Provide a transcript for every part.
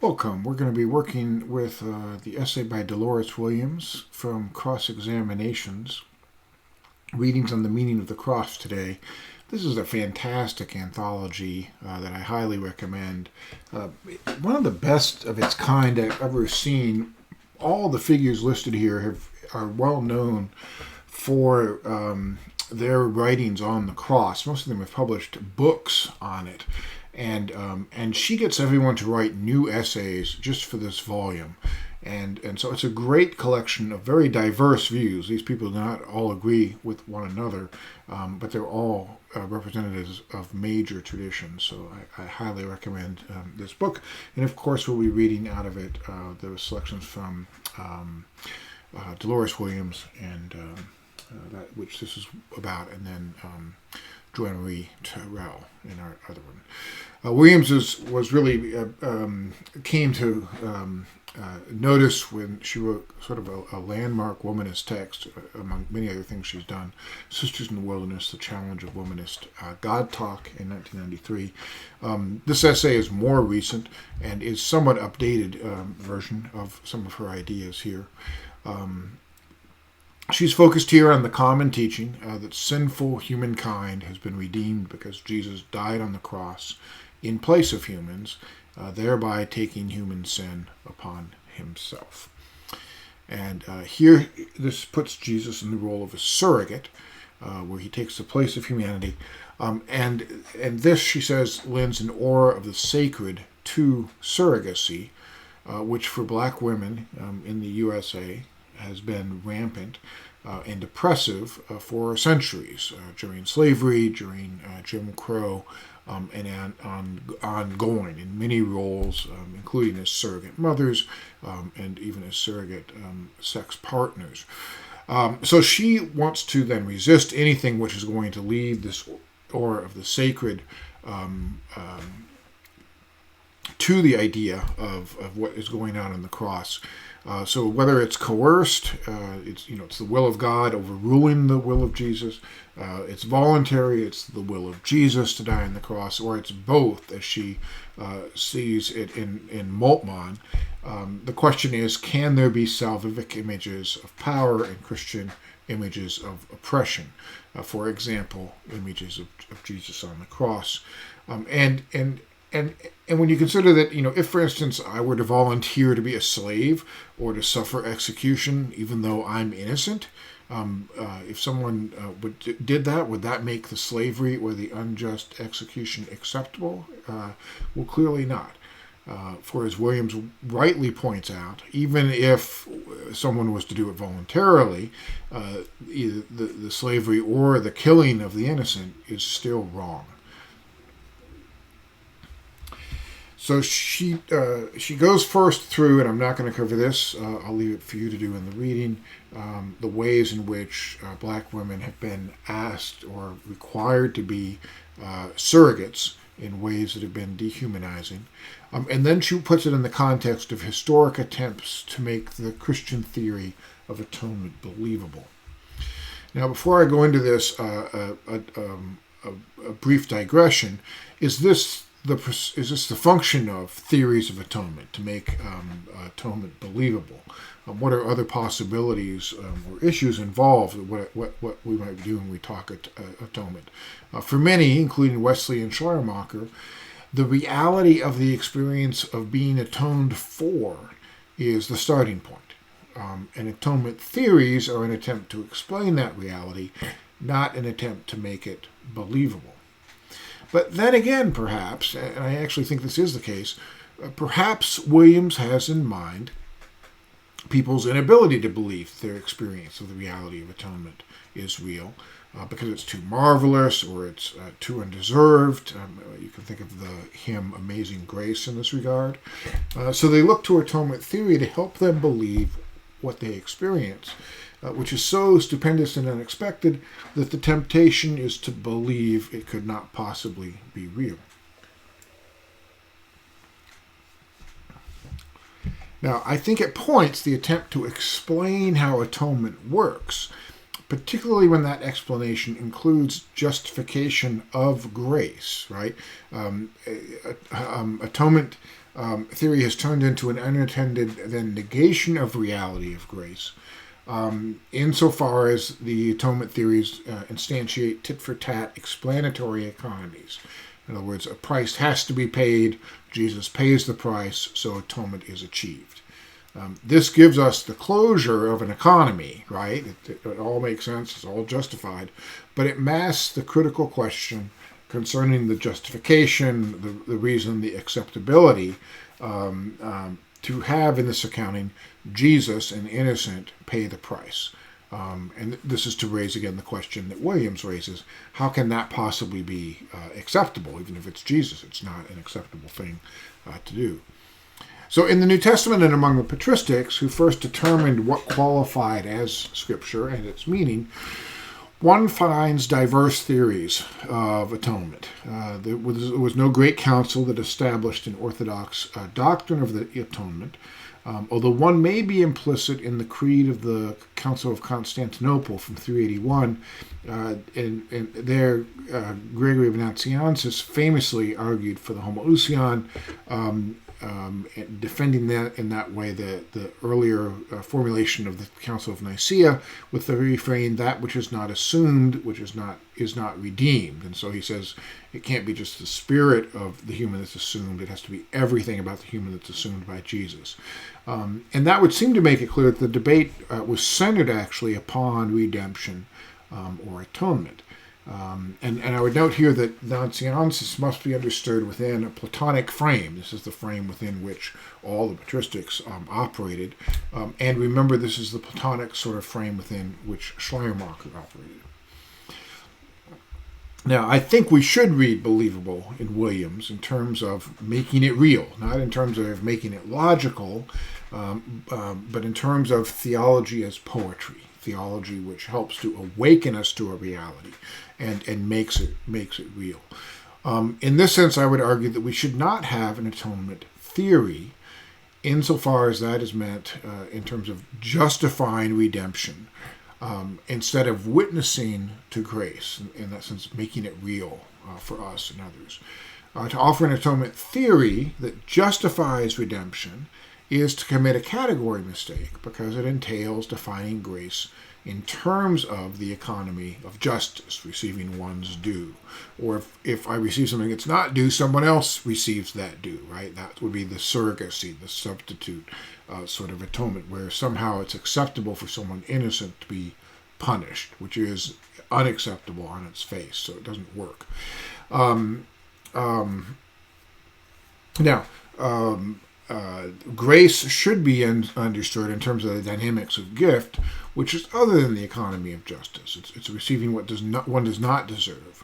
Welcome. We're going to be working with the essay by Delores Williams from Cross-Examinations, Readings on the Meaning of the Cross today. This is a fantastic anthology that I highly recommend. One of the best of its kind I've ever seen. All the figures listed here are well known for their writings on the cross. Most of them have published books on it. And she gets everyone to write new essays just for this volume. And so it's a great collection of very diverse views. These people do not all agree with one another, but they're all representatives of major traditions. So I highly recommend this book. And of course, we'll be reading out of it the selections from Delores Williams and that which this is about, and then JoAnne Marie Terrell in our other one. Williams was really came to notice when she wrote sort of a landmark womanist text, among many other things she's done, Sisters in the Wilderness, The Challenge of Womanist God Talk in 1993. This essay is more recent and is somewhat updated version of some of her ideas here. She's focused here on the common teaching that sinful humankind has been redeemed because Jesus died on the cross in place of humans, thereby taking human sin upon himself. And here, this puts Jesus in the role of a surrogate, where he takes the place of humanity. And this, she says, lends an aura of the sacred to surrogacy, which for black women in the USA has been rampant and oppressive for centuries, during slavery, during Jim Crow, and ongoing in many roles, including as surrogate mothers and even as surrogate sex partners. So she wants to then resist anything which is going to leave this aura of the sacred to the idea of what is going on in the cross. So whether it's coerced, it's the will of God overruling the will of Jesus, it's voluntary, it's the will of Jesus to die on the cross, or it's both, as she sees it in Moltmann. The question is, can there be salvific images of power and Christian images of oppression? For example, images of Jesus on the cross, and when you consider that, if, for instance, I were to volunteer to be a slave or to suffer execution, even though I'm innocent, if someone did that, would that make the slavery or the unjust execution acceptable? Well, clearly not. For as Williams rightly points out, even if someone was to do it voluntarily, either the slavery or the killing of the innocent is still wrong. So she goes first through, and I'm not going to cover this, I'll leave it for you to do in the reading, the ways in which black women have been asked or required to be surrogates in ways that have been dehumanizing. And then she puts it in the context of historic attempts to make the Christian theory of atonement believable. Now, before I go into this, a brief digression. Is this the function of theories of atonement, to make atonement believable? What are other possibilities or issues involved? What we might do when we talk atonement? For many, including Wesley and Schleiermacher, the reality of the experience of being atoned for is the starting point. And atonement theories are an attempt to explain that reality, not an attempt to make it believable. But then again, perhaps, and I actually think this is the case, perhaps Williams has in mind people's inability to believe their experience of the reality of atonement is real, because it's too marvelous or it's too undeserved. You can think of the hymn Amazing Grace in this regard. So they look to atonement theory to help them believe what they experience, which is so stupendous and unexpected that the temptation is to believe it could not possibly be real. Now, I think at points the attempt to explain how atonement works particularly when that explanation includes justification of grace, right? Atonement theory has turned into an unintended then negation of reality of grace, insofar as the atonement theories instantiate tit-for-tat explanatory economies. In other words, a price has to be paid, Jesus pays the price, so atonement is achieved. This gives us the closure of an economy, right? It all makes sense, it's all justified, but it masks the critical question concerning the justification, the reason, the acceptability to have in this accounting Jesus, an innocent, pay the price. And this is to raise again the question that Williams raises: how can that possibly be acceptable? Even if it's Jesus, it's not an acceptable thing to do. So in the New Testament and among the patristics, who first determined what qualified as Scripture and its meaning, one finds diverse theories of atonement. There was no great council that established an orthodox doctrine of the atonement, although one may be implicit in the creed of the Council of Constantinople from 381. And there, Gregory of Nazianzus famously argued for the homoousion, defending that in that way the earlier formulation of the Council of Nicaea with the refrain, that which is not assumed, which is not redeemed. And so he says it can't be just the spirit of the human that's assumed, it has to be everything about the human that's assumed by Jesus. And that would seem to make it clear that the debate was centered actually upon redemption or atonement. And I would note here that Nazianzus must be understood within a Platonic frame. This is the frame within which all the patristics operated. And remember, this is the Platonic sort of frame within which Schleiermacher operated. Now, I think we should read believable in Williams in terms of making it real, not in terms of making it logical, but in terms of theology as poetry, theology which helps to awaken us to a reality and makes it real. In this sense, I would argue that we should not have an atonement theory insofar as that is meant in terms of justifying redemption, instead of witnessing to grace, in that sense, making it real for us and others. To offer an atonement theory that justifies redemption is to commit a category mistake, because it entails defining grace in terms of the economy of justice, receiving one's due. Or if I receive something that's not due, someone else receives that due, right? That would be the surrogacy, the substitute sort of atonement, where somehow it's acceptable for someone innocent to be punished, which is unacceptable on its face, so it doesn't work. Grace should be understood in terms of the dynamics of gift, which is other than the economy of justice. It's receiving what one does not deserve.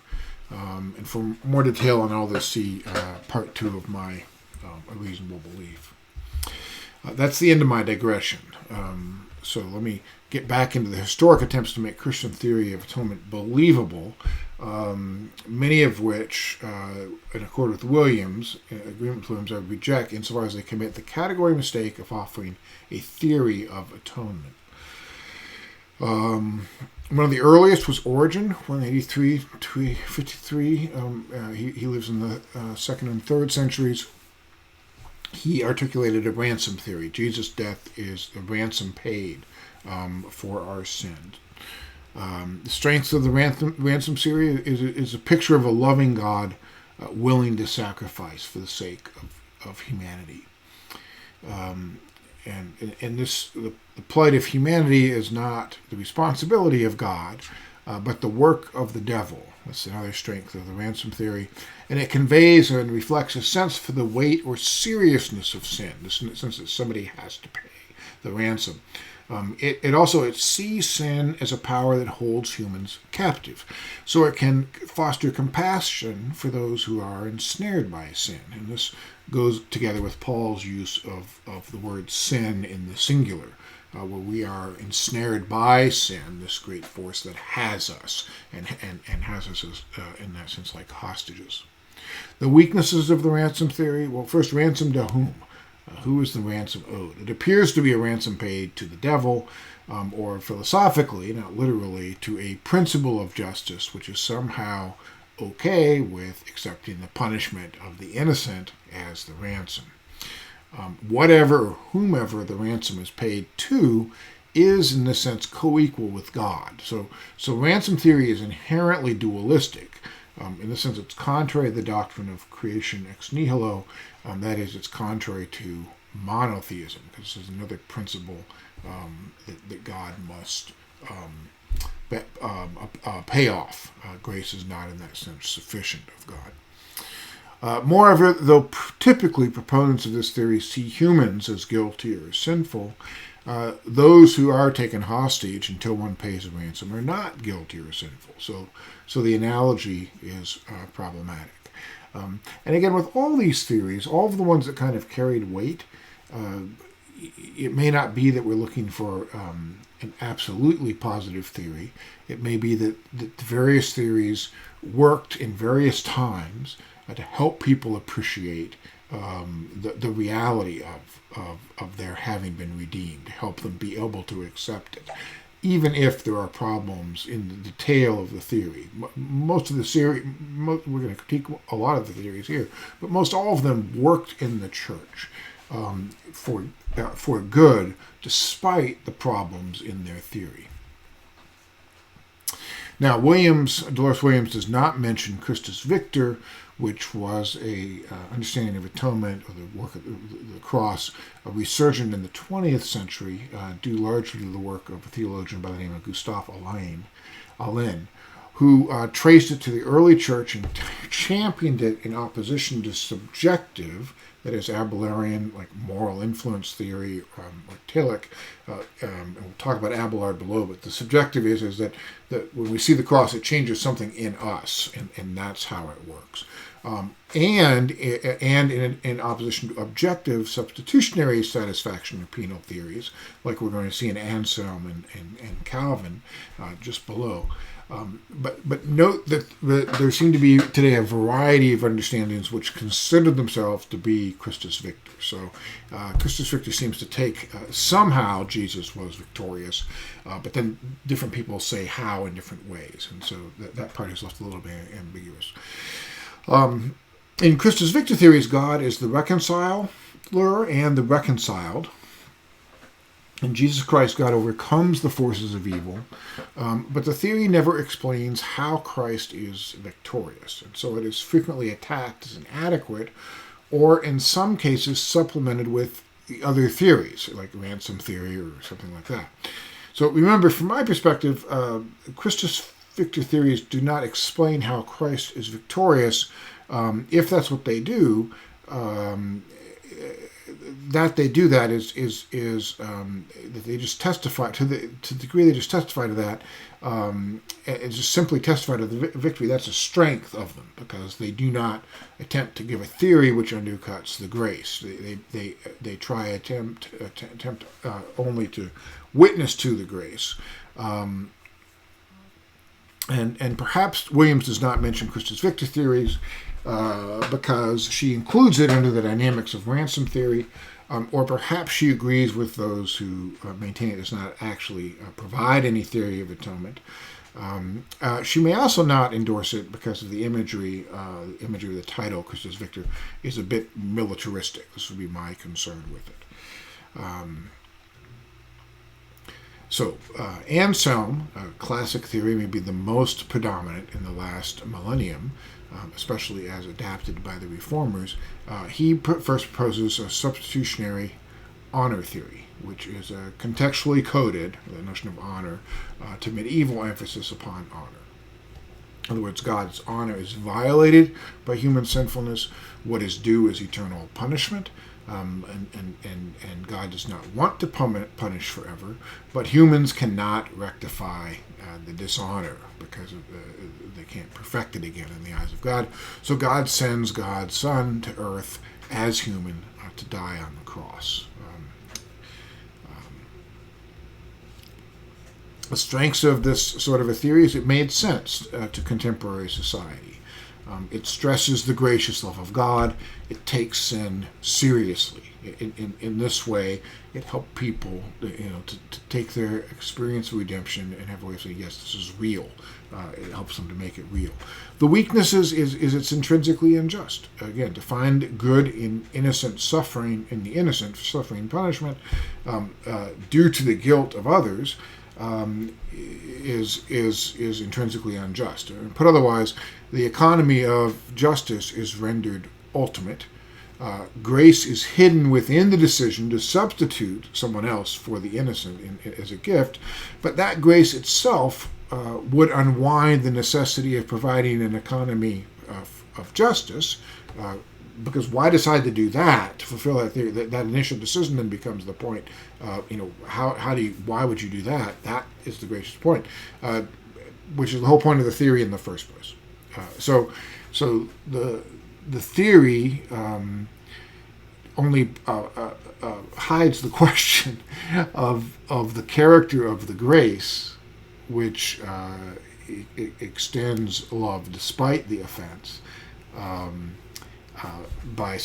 And for more detail on all this, see part 2 of my A Reasonable Belief. That's the end of my digression. So let me get back into the historic attempts to make Christian theory of atonement believable, many of which, in accord with Williams, agreement with Williams, I would reject insofar as they commit the category mistake of offering a theory of atonement. One of the earliest was Origen, 183 to 53. He lives in the 2nd and 3rd centuries. He articulated a ransom theory. Jesus' death is the ransom paid for our sins. The strength of the ransom theory is a picture of a loving God willing to sacrifice for the sake of humanity. And this, the plight of humanity is not the responsibility of God, but the work of the devil. That's another strength of the ransom theory. And it conveys and reflects a sense for the weight or seriousness of sin, the sense that somebody has to pay the ransom. It sees sin as a power that holds humans captive. So it can foster compassion for those who are ensnared by sin. And this goes together with Paul's use of the word sin in the singular, where we are ensnared by sin, this great force that has us, and has us as, in that sense, like hostages. The weaknesses of the ransom theory, well, first, ransom to whom? Who is the ransom owed? It appears to be a ransom paid to the devil, or philosophically, not literally, to a principle of justice, which is somehow okay with accepting the punishment of the innocent as the ransom. Whatever or whomever the ransom is paid to is, in this sense, co-equal with God. So ransom theory is inherently dualistic. In the sense, it's contrary to the doctrine of creation ex nihilo. That is, it's contrary to monotheism, because this is another principle that God must pay off. Grace is not, in that sense, sufficient of God. Moreover, though typically proponents of this theory see humans as guilty or sinful, those who are taken hostage until one pays a ransom are not guilty or sinful. So the analogy is problematic. And again, with all these theories, all of the ones that kind of carried weight, it may not be that we're looking for an absolutely positive theory. It may be that the various theories worked in various times to help people appreciate the reality of their having been redeemed, to help them be able to accept it, even if there are problems in the detail of the theory. Most of the theory, we're going to critique a lot of the theories here, but most all of them worked in the church for good, despite the problems in their theory. Now, Delores Williams does not mention Christus Victor, which was a understanding of atonement, or the work of the cross, resurgent in the 20th century, due largely to the work of a theologian by the name of Gustave Alain, who traced it to the early church and championed it in opposition to subjective, that is, Abelarian, like moral influence theory, like Tillich. And we'll talk about Abelard below, but the subjective is that when we see the cross, it changes something in us, and that's how it works. And in opposition to objective substitutionary satisfaction of penal theories, like we're going to see in Anselm and Calvin, just below. But note that there seem to be today a variety of understandings which consider themselves to be Christus Victor. So Christus Victor seems to take somehow Jesus was victorious, but then different people say how in different ways, and so that part is left a little bit ambiguous. In Christus Victor theories, God is the reconciler and the reconciled. In Jesus Christ, God overcomes the forces of evil, but the theory never explains how Christ is victorious, and so it is frequently attacked as inadequate, or in some cases supplemented with the other theories, like ransom theory or something like that. So remember, from my perspective, Christus Victor theories do not explain how Christ is victorious. If that's what they do, that they just testify to the degree they just testify to that, and just simply testify to the victory. That's a strength of them, because they do not attempt to give a theory which undercuts the grace. They attempt only to witness to the grace. And perhaps Williams does not mention Christus Victor theories because she includes it under the dynamics of ransom theory, or perhaps she agrees with those who maintain it does not actually provide any theory of atonement. She may also not endorse it because of the imagery. The imagery of the title, Christus Victor, is a bit militaristic. This would be my concern with it. So, Anselm, classic theory, may be the most predominant in the last millennium, especially as adapted by the reformers. He first proposes a substitutionary honor theory, which is contextually coded, the notion of honor, to medieval emphasis upon honor. In other words, God's honor is violated by human sinfulness. What is due is eternal punishment. And God does not want to punish forever, but humans cannot rectify the dishonor because they can't perfect it again in the eyes of God. So God sends God's Son to earth as human to die on the cross. The strengths of this sort of a theory is it made sense to contemporary society. It stresses the gracious love of God. It takes sin seriously. in this way, it helped people, to take their experience of redemption and have a way of saying, yes, this is real. It helps them to make it real. The weakness is it's intrinsically unjust. Again, to find good in innocent suffering, in the innocent suffering punishment due to the guilt of others, is intrinsically unjust. Put otherwise, the economy of justice is rendered ultimate. Grace is hidden within the decision to substitute someone else for the innocent as a gift, but that grace itself would unwind the necessity of providing an economy of justice, because why decide to do that, to fulfill that theory? That initial decision then becomes the point. Why would you do that? That is the gracious point, which is the whole point of the theory in the first place. So the theory only hides the question of the character of the grace, which extends love despite the offense, by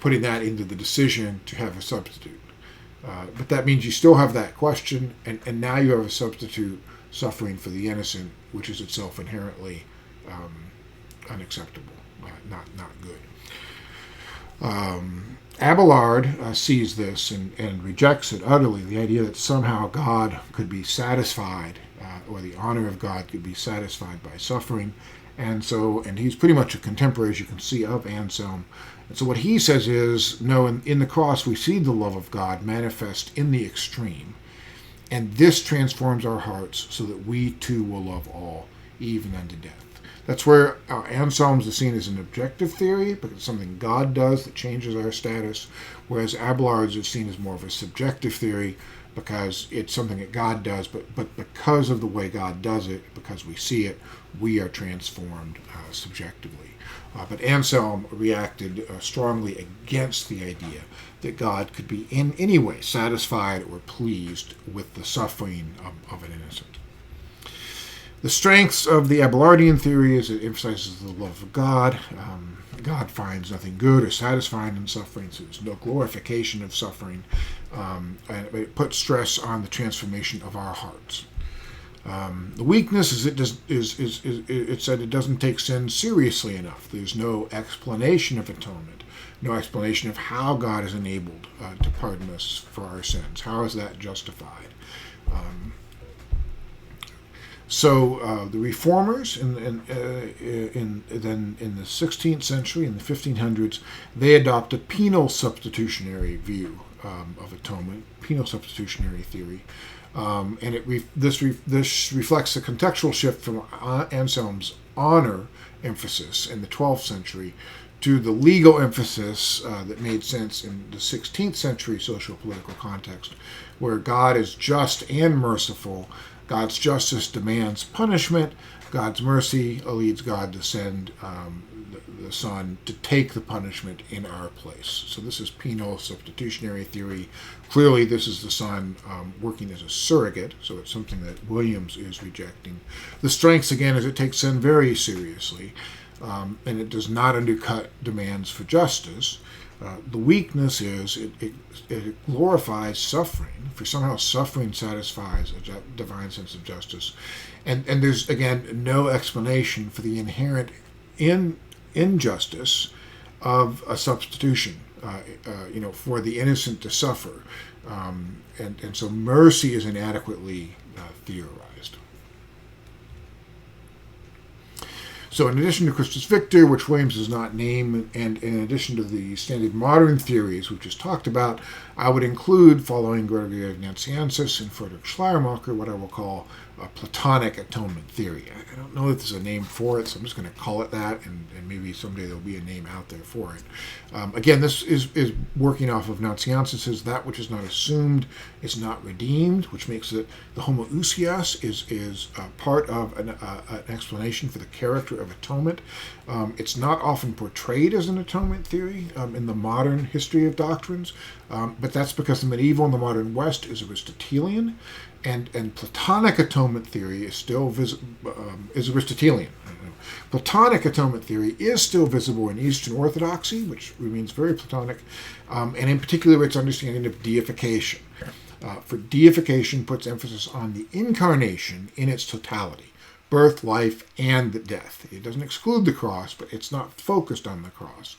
putting that into the decision to have a substitute. But that means you still have that question, and now you have a substitute suffering for the innocent, which is itself inherently unacceptable, not good. Abelard sees this and rejects it utterly, the idea that somehow God could be satisfied, or the honor of God could be satisfied by suffering. And he's pretty much a contemporary, as you can see, of Anselm. And so what he says is, no, in the cross we see the love of God manifest in the extreme. And this transforms our hearts so that we too will love all, even unto death. That's where Anselm's is seen as an objective theory, because it's something God does that changes our status, whereas Abelard's is seen as more of a subjective theory, because it's something that God does, but because of the way God does it, because we see it, we are transformed subjectively. But Anselm reacted strongly against the idea that God could be in any way satisfied or pleased with the suffering of an innocent. The strengths of the Abelardian theory is it emphasizes the love of God. God finds nothing good or satisfying in suffering, so there's no glorification of suffering. And it puts stress on the transformation of our hearts. The weakness is it's that it doesn't take sin seriously enough. There's no explanation of atonement, no explanation of how God is enabled to pardon us for our sins. How is that justified? So the reformers in the 16th century, in the 1500s, they adopt a penal substitutionary view of atonement, penal substitutionary theory, and this reflects the contextual shift from Anselm's honor emphasis in the 12th century to the legal emphasis that made sense in the 16th century socio-political context, where God is just and merciful. God's justice demands punishment. God's mercy leads God to send the Son to take the punishment in our place. So this is penal substitutionary theory. Clearly, this is the Son working as a surrogate, so it's something that Williams is rejecting. The strengths, again, is it takes sin very seriously, and it does not undercut demands for justice. The weakness is it glorifies suffering, for somehow suffering satisfies a divine sense of justice. And there's, again, no explanation for the inherent injustice of a substitution, for the innocent to suffer. And so mercy is inadequately theorized. So in addition to Christus Victor, which Williams does not name, and in addition to the standard modern theories we've just talked about, I would include, following Gregory of Nazianzus and Friedrich Schleiermacher, what I will call a Platonic atonement theory. I don't know if there's a name for it, so I'm just going to call it that, and maybe someday there'll be a name out there for it. Again, this is working off of Nazianzus' that which is not assumed is not redeemed, which makes it the homoousios is part of an explanation for the character of atonement. It's not often portrayed as an atonement theory in the modern history of doctrines, but that's because the medieval and the modern West is Aristotelian. And Platonic atonement theory is still is Aristotelian. Platonic atonement theory is still visible in Eastern Orthodoxy, which remains very Platonic, and in particular its understanding of deification. For deification puts emphasis on the incarnation in its totality, birth, life, and death. It doesn't exclude the cross, but it's not focused on the cross.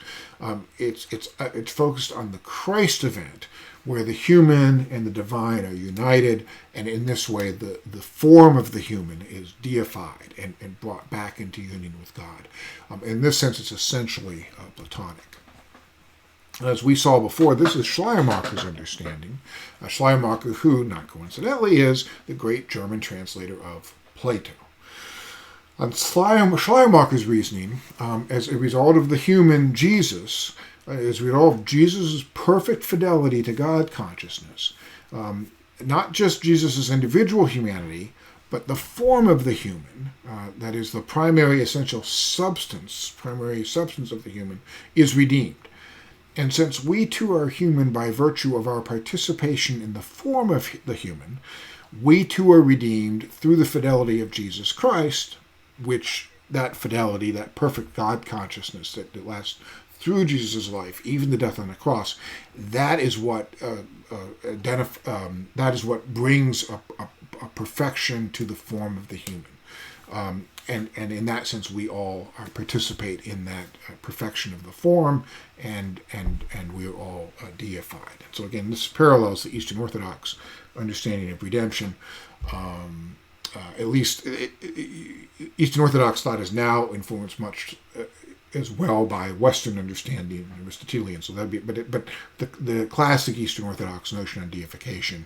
It's focused on the Christ event, where the human and the divine are united, and in this way the form of the human is deified and brought back into union with God. In this sense, it's essentially Platonic. As we saw before, this is Schleiermacher's understanding. Schleiermacher, who, not coincidentally, is the great German translator of Plato. On Schleiermacher's reasoning, as a result of the human Jesus, as a result of Jesus' perfect fidelity to God consciousness, not just Jesus' individual humanity, but the form of the human, that is the primary substance of the human, is redeemed. And since we too are human by virtue of our participation in the form of the human, we too are redeemed through the fidelity of Jesus Christ, which that fidelity, that perfect God consciousness that lasts through Jesus' life, even the death on the cross, that is what brings a perfection to the form of the human. And in that sense, we all participate in that perfection of the form, and we are all deified. So again, this parallels the Eastern Orthodox understanding of redemption. At least Eastern Orthodox thought is now influenced much as well by Western understanding, Aristotelian. So that'd be, but the classic Eastern Orthodox notion on deification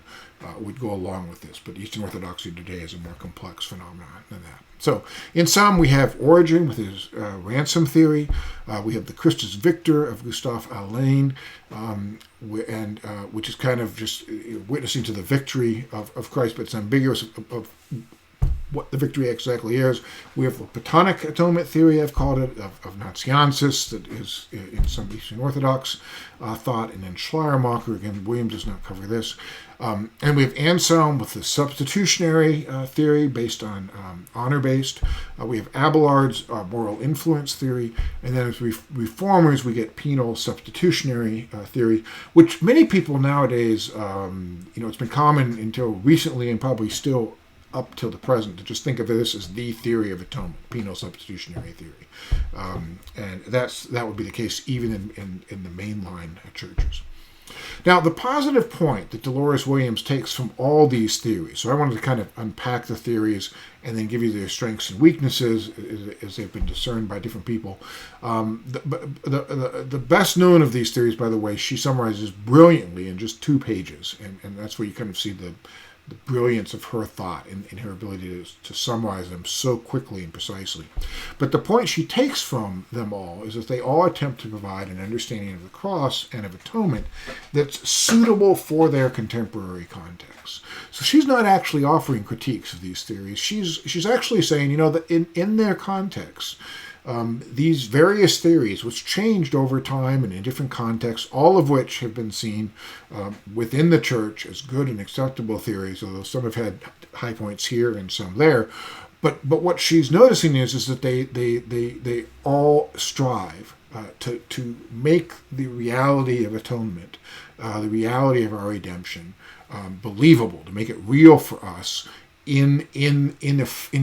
would go along with this. But Eastern Orthodoxy today is a more complex phenomenon than that. So in sum, we have Origen with his ransom theory. We have the Christus Victor of Gustave Alain, which is kind of just witnessing to the victory of Christ, but it's ambiguous of what the victory exactly is. We have the Platonic atonement theory, I've called it, of Nazianzus, that is in some Eastern Orthodox thought, and then Schleiermacher, again, Williams does not cover this. And we have Anselm with the substitutionary theory based on honor-based. We have Abelard's moral influence theory, and then as reformers, we get penal substitutionary theory, which many people nowadays, it's been common until recently and probably still up till the present to just think of this as the theory of atonement, penal substitutionary theory. And that would be the case even in the mainline churches. Now, the positive point that Delores Williams takes from all these theories, so I wanted to kind of unpack the theories and then give you their strengths and weaknesses as they've been discerned by different people. The best known of these theories, by the way, she summarizes brilliantly in just 2 pages, and that's where you kind of see the brilliance of her thought in her ability to summarize them so quickly and precisely. But the point she takes from them all is that they all attempt to provide an understanding of the cross and of atonement that's suitable for their contemporary context. So she's not actually offering critiques of these theories. She's actually saying, that in their context, these various theories, which changed over time and in different contexts, all of which have been seen within the church as good and acceptable theories, although some have had high points here and some there. But what she's noticing is that they all strive to make the reality of atonement, the reality of our redemption, believable, to make it real for us in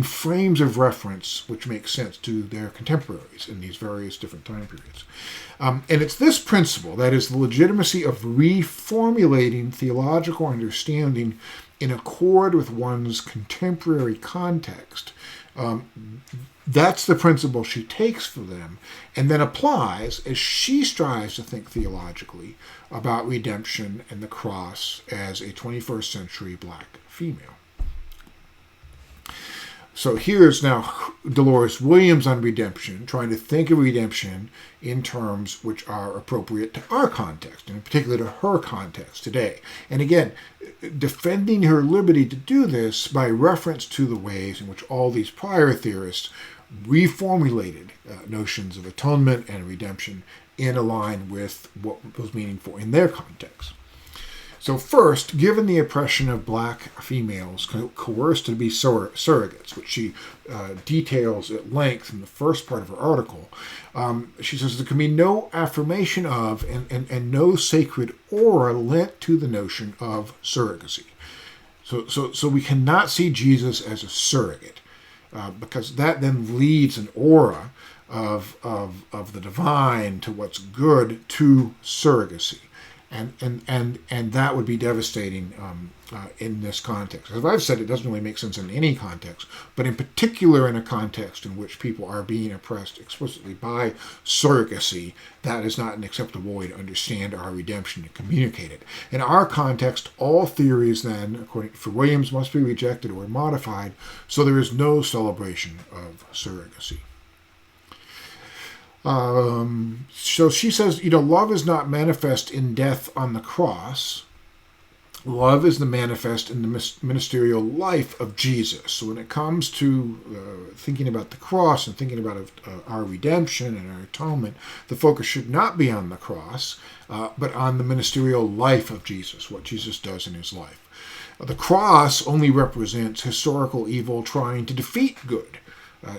frames of reference which make sense to their contemporaries in these various different time periods. And it's this principle, that is the legitimacy of reformulating theological understanding in accord with one's contemporary context. That's the principle she takes for them and then applies as she strives to think theologically about redemption and the cross as a 21st century black female. So here's now Delores Williams on redemption, trying to think of redemption in terms which are appropriate to our context, and in particular to her context today. And again, defending her liberty to do this by reference to the ways in which all these prior theorists reformulated notions of atonement and redemption in line with what was meaningful in their context. So first, given the oppression of black females coerced to be surrogates, which she details at length in the first part of her article, she says there can be no affirmation of and no sacred aura lent to the notion of surrogacy. So we cannot see Jesus as a surrogate, because that then leads an aura of the divine to what's good to surrogacy. And that would be devastating in this context. As I've said, it doesn't really make sense in any context, but in particular in a context in which people are being oppressed explicitly by surrogacy, that is not an acceptable way to understand our redemption and communicate it. In our context, all theories then, according to Williams, must be rejected or modified, so there is no celebration of surrogacy. So she says, love is not manifest in death on the cross. Love is the manifest in the ministerial life of Jesus. So when it comes to thinking about the cross and thinking about our redemption and our atonement, the focus should not be on the cross, but on the ministerial life of Jesus, what Jesus does in his life. The cross only represents historical evil trying to defeat good.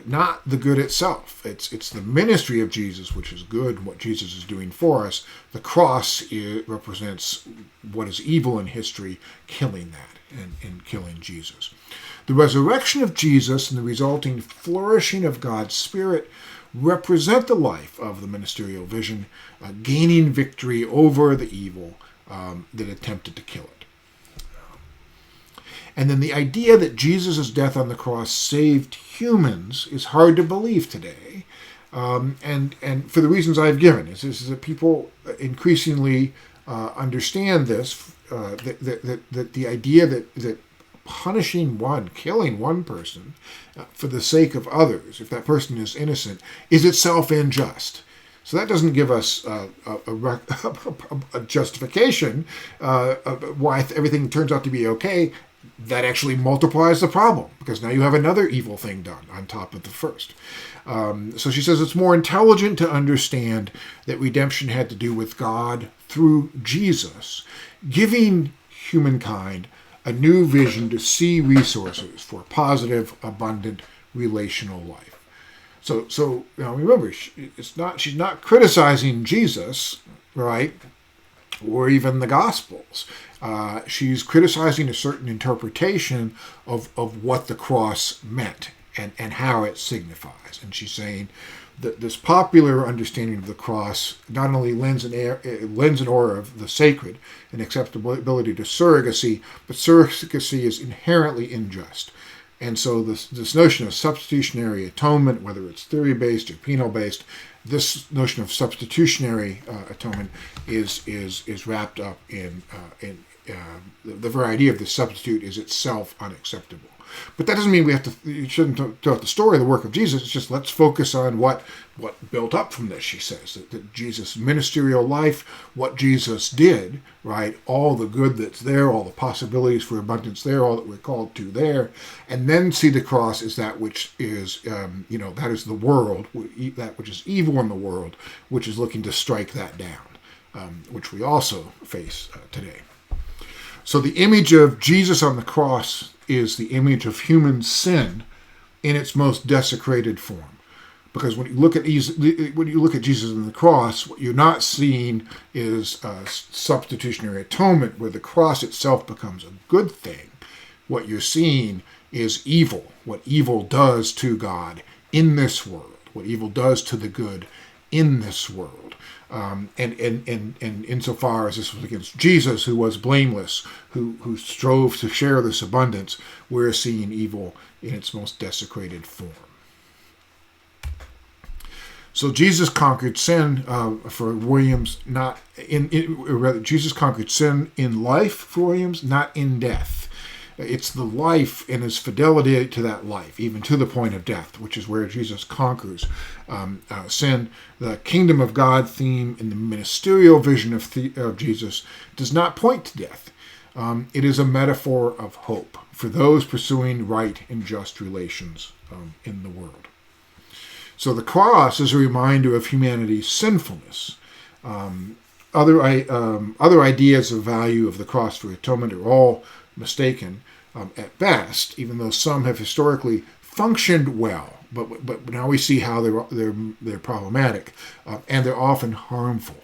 Not the good itself. It's the ministry of Jesus which is good, what Jesus is doing for us. The cross represents what is evil in history, killing that and killing Jesus. The resurrection of Jesus and the resulting flourishing of God's Spirit represent the life of the ministerial vision, gaining victory over the evil that attempted to kill it. And then the idea that Jesus' death on the cross saved humans is hard to believe today. And for the reasons I've given, is that people increasingly understand this, that the idea that punishing killing one person for the sake of others, if that person is innocent, is itself unjust. So that doesn't give us a justification why everything turns out to be okay. That actually multiplies the problem, because now you have another evil thing done on top of the first. So she says it's more intelligent to understand that redemption had to do with God through Jesus, giving humankind a new vision to see resources for positive, abundant, relational life. So remember, she's not criticizing Jesus, right, or even the Gospels. She's criticizing a certain interpretation of what the cross meant and how it signifies. And she's saying that this popular understanding of the cross not only lends an aura of the sacred and acceptability to surrogacy, but surrogacy is inherently unjust. And so this notion of substitutionary atonement, whether it's theory-based or penal-based, this notion of substitutionary atonement is wrapped up in the very idea of the substitute is itself unacceptable. But that doesn't mean you shouldn't throw out the story of the work of Jesus. It's just let's focus on what built up from this, she says. That Jesus' ministerial life, what Jesus did, right, all the good that's there, all the possibilities for abundance there, all that we're called to there, and then see the cross as that which is, that is the world, that which is evil in the world, which is looking to strike that down, which we also face today. So the image of Jesus on the cross is the image of human sin in its most desecrated form. Because when you look at Jesus on the cross, what you're not seeing is substitutionary atonement, where the cross itself becomes a good thing. What you're seeing is evil, what evil does to God in this world, what evil does to the good in this world. And insofar as this was against Jesus, who was blameless, who strove to share this abundance, we're seeing evil in its most desecrated form. So Jesus conquered sin for Williams, Jesus conquered sin in life for Williams, not in death. It's the life and his fidelity to that life, even to the point of death, which is where Jesus conquers sin. The kingdom of God theme in the ministerial vision of Jesus does not point to death. It is a metaphor of hope for those pursuing right and just relations in the world. So the cross is a reminder of humanity's sinfulness. Other ideas of value of the cross for atonement are all mistaken at best, even though some have historically functioned well. But now we see how they're problematic, and they're often harmful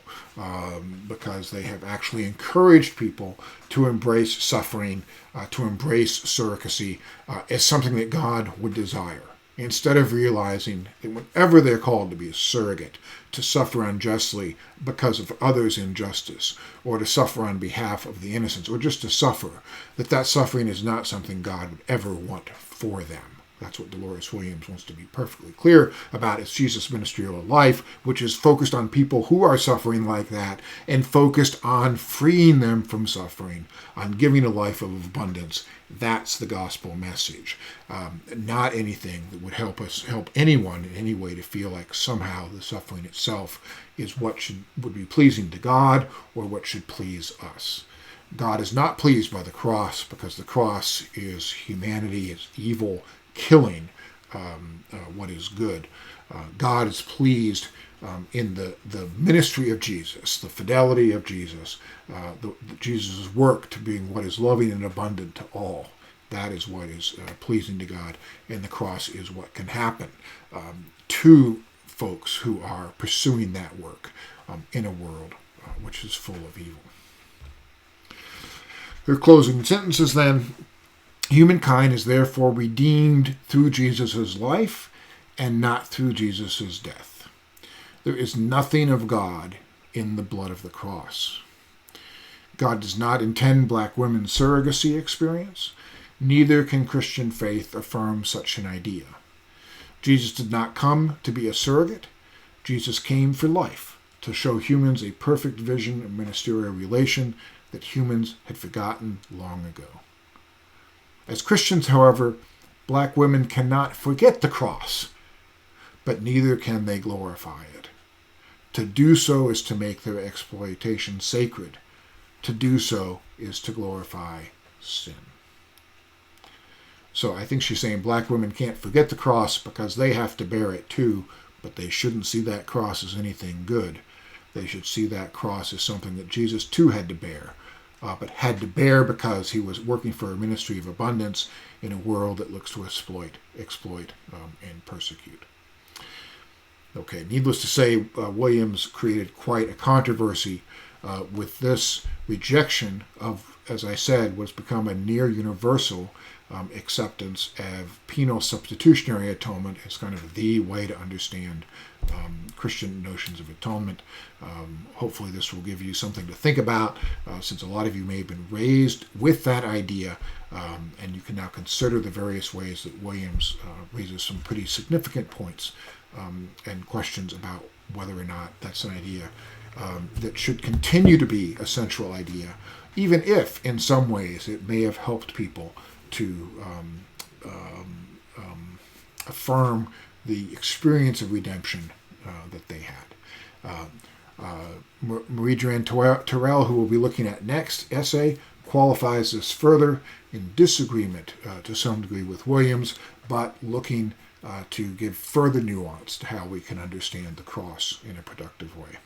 because they have actually encouraged people to embrace suffering, to embrace surrogacy as something that God would desire, instead of realizing that whenever they're called to be a surrogate, to suffer unjustly because of others' injustice, or to suffer on behalf of the innocents, or just to suffer, that suffering is not something God would ever want for them. That's what Delores Williams wants to be perfectly clear about as Jesus' ministerial life, which is focused on people who are suffering like that and focused on freeing them from suffering, on giving a life of abundance. That's the gospel message, not anything that would help anyone in any way to feel like somehow the suffering itself is what would be pleasing to God or what should please us. God is not pleased by the cross because the cross is humanity, is evil, killing what is good. God is pleased in the ministry of Jesus, the fidelity of Jesus, Jesus' work to being what is loving and abundant to all. That is what is pleasing to God, and the cross is what can happen to folks who are pursuing that work in a world which is full of evil. Her closing sentences then: humankind is therefore redeemed through Jesus' life and not through Jesus' death. There is nothing of God in the blood of the cross. God does not intend black women's surrogacy experience. Neither can Christian faith affirm such an idea. Jesus did not come to be a surrogate. Jesus came for life, to show humans a perfect vision of ministerial relation that humans had forgotten long ago. As Christians, however, black women cannot forget the cross, but neither can they glorify it. To do so is to make their exploitation sacred. To do so is to glorify sin. So I think she's saying black women can't forget the cross because they have to bear it too, but they shouldn't see that cross as anything good. They should see that cross as something that Jesus too had to bear, but had to bear because he was working for a ministry of abundance in a world that looks to exploit, and persecute. Okay, needless to say, Williams created quite a controversy with this rejection of, as I said, what's become a near universal acceptance of penal substitutionary atonement as kind of the way to understand Christian notions of atonement. Hopefully this will give you something to think about, since a lot of you may have been raised with that idea, and you can now consider the various ways that Williams raises some pretty significant points and questions about whether or not that's an idea that should continue to be a central idea, even if in some ways it may have helped people to affirm the experience of redemption that they had. JoAnne Terrell, who we'll be looking at next essay, qualifies this further in disagreement to some degree with Williams, but looking to give further nuance to how we can understand the cross in a productive way.